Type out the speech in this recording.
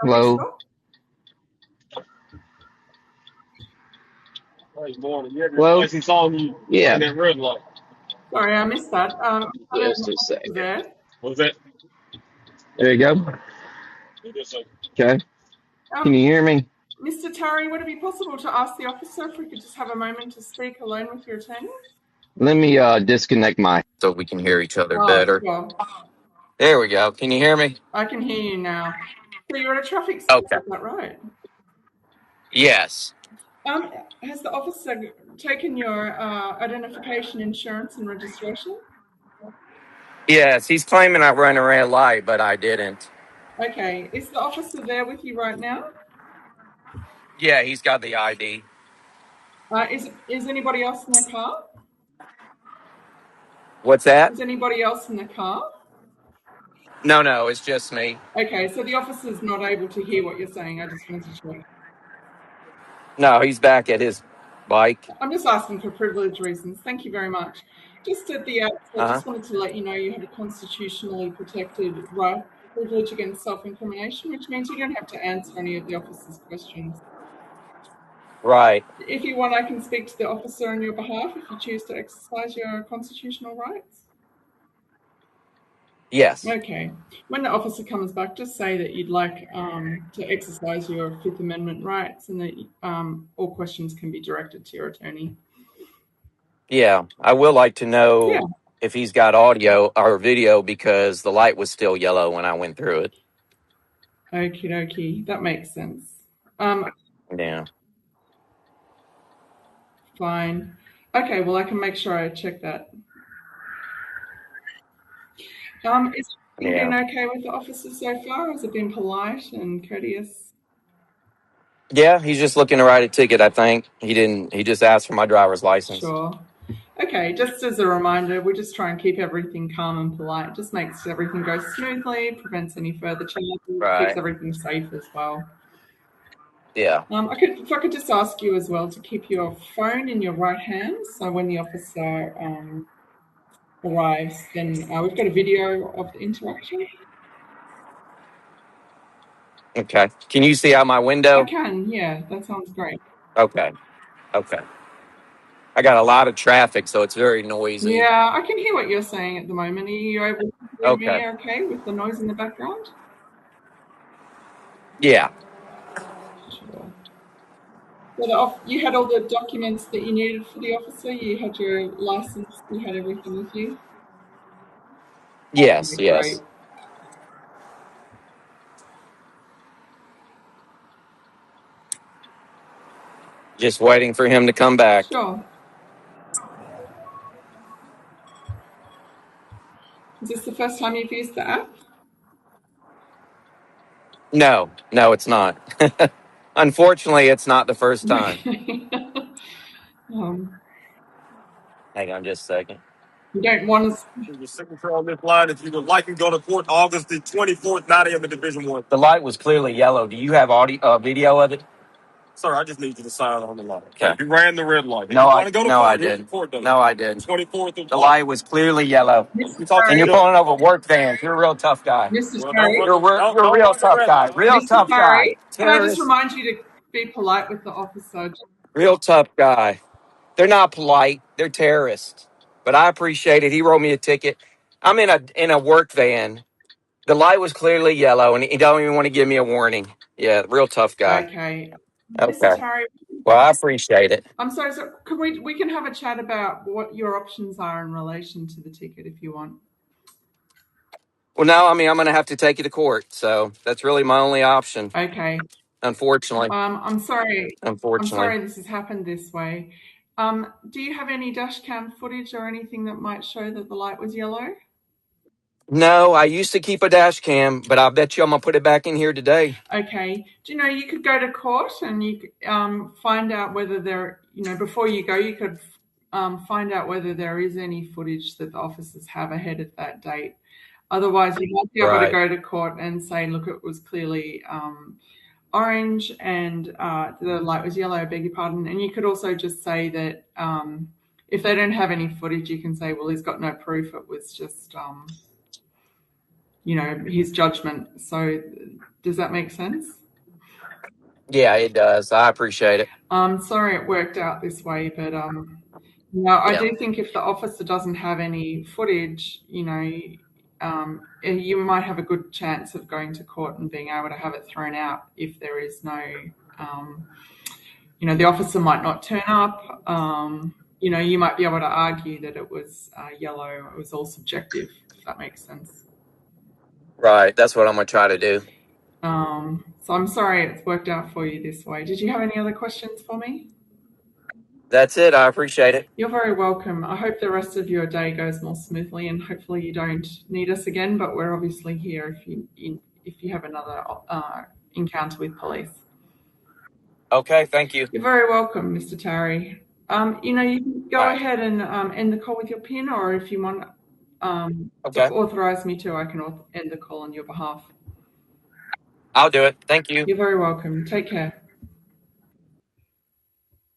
Hello. Sure. Hey, morning. You have your Hello. license on you Yeah. running that red light. Sorry, I missed that. I don't Just know a what was second. there. What was that? There you go. Just a Okay. Can Um, you hear me? Mr. Tari, would it be possible to ask the officer if we could just have a moment to speak alone with your attorney? Let me disconnect my so we can hear each other Oh, better. sure. There we go. Can you hear me? I can hear you now. So you're at a traffic stop, Okay. is that right? Yes. Um, has the officer taken your identification, insurance, and registration? Yes. He's claiming I ran a red light, but I didn't. Okay. Is the officer there with you right now? Yeah, he's got the ID. Is anybody else in the car? What's that? Is anybody else in the car? No, no, it's just me. Okay, so the officer's not able to hear what you're saying. I just wanted to check. No, he's back at his bike. I'm just asking for privilege reasons. Thank you very much. Just at the outset, Uh huh. just wanted to let you know you have a constitutionally protected right privilege against self-incrimination, which means you don't have to answer any of the officer's questions. Right. If you want, I can speak to the officer on your behalf if you choose to exercise your constitutional rights. Yes. Okay. When the officer comes back, just say that you'd like to exercise your Fifth Amendment rights and that all questions can be directed to your attorney. Yeah. I will like to Yeah. know if he's got audio or video because the light was still yellow when I went through it. Okie dokie. That makes sense. Um, Yeah. Fine. Okay, well, I can make sure I check that. Is everything Yeah. been okay with the officer so far? Has it been polite and courteous? Yeah, he's just looking to write a ticket, I think. He didn't he just asked for my driver's license. Sure. Okay, just as a reminder, we just try and keep everything calm and polite. It just makes everything go smoothly, prevents any further charges, keeps Right. everything safe as well. Yeah. If I could just ask you as well to keep your phone in your right hand, so when the officer arrives, then we've got a video of the interaction. Okay. Can you see out my I window? can, yeah, that sounds great. Okay. Okay. I got a lot of traffic, so it's very noisy. Yeah, I can hear what you're saying at the moment. Are you able to hear Okay. me okay with the noise in the background? Yeah. Sure. So you had all the documents that you needed for the officer. You had your license. You had everything with you. Yes, Okay, great. yes. Just waiting for him to come back. Sure. Is this the first time you've used the app? No, no, it's not. Unfortunately, it's not the first time. Okay. um, Hang on just a second. you don't want to. your signature on this line. If you would like to go to court August the 24th, 9 a.m. in Division 1. The light was clearly yellow. Do you have audio video of it? Sir, I just need you to sign on the line. Okay. You ran the red light. If No, you I want to go to no, I court, here's the didn't. court date. No, I didn't. 24th of The August. light was clearly yellow. Mr. We talk to And you you're Curry, then. pulling over work vans. You're a real tough guy. Mr. Well, Curry, You're a don't real run the tough red guy. light. Real Mr. tough guy. Curry, can I just Terrorist. remind you to be polite with the officer? Real tough guy. They're not polite. They're terrorists. But I appreciate it. He wrote me a ticket. I'm in a work van. The light was clearly yellow, and he don't even want to give me a warning. Yeah, real tough guy. Okay. Mr. Okay. Curry, Well, I appreciate it. I'm sorry, so can we can have a chat about what your options are in relation to the ticket if you want. Well, no, I mean I'm going to have to take you to court, so that's really my only option. Okay. Unfortunately, I'm sorry. I'm unfortunately. sorry this has happened this way. Do you have any dash cam footage or anything that might show that the light was yellow? No, I used to keep a dash cam, but I bet you I'm gonna put it back in here today. Okay. Do you know you could go to court and you could find out whether there, before you go, you could find out whether there is any footage that the officers have ahead of that date. Otherwise, you might be able to Right. go to court and say, look, it was clearly orange and the light was yellow, I beg your pardon. And you could also just say that if they don't have any footage, you can say, well, he's got no proof. It was just his judgment. So does that make sense? Yeah, it does. I appreciate it. Sorry it worked out this way, but I Yeah. do think if the officer doesn't have any footage, you might have a good chance of going to court and being able to have it thrown out if there is no, the officer might not turn up. You might be able to argue that it was yellow, it was all subjective, if that makes sense. Right. That's what I'm going to try to do. So I'm sorry it's worked out for you this way. Did you have any other questions for me? That's it. I appreciate it. You're very welcome. I hope the rest of your day goes more smoothly, and hopefully you don't need us again. But we're obviously here if you have another encounter with police. Okay. Thank you. You're very welcome, Mr. Tarry. You can go All right. ahead and end the call with your PIN, or if you want to Okay. authorize me to, I can end the call on your behalf. I'll do it. Thank you. You're very welcome. Take care.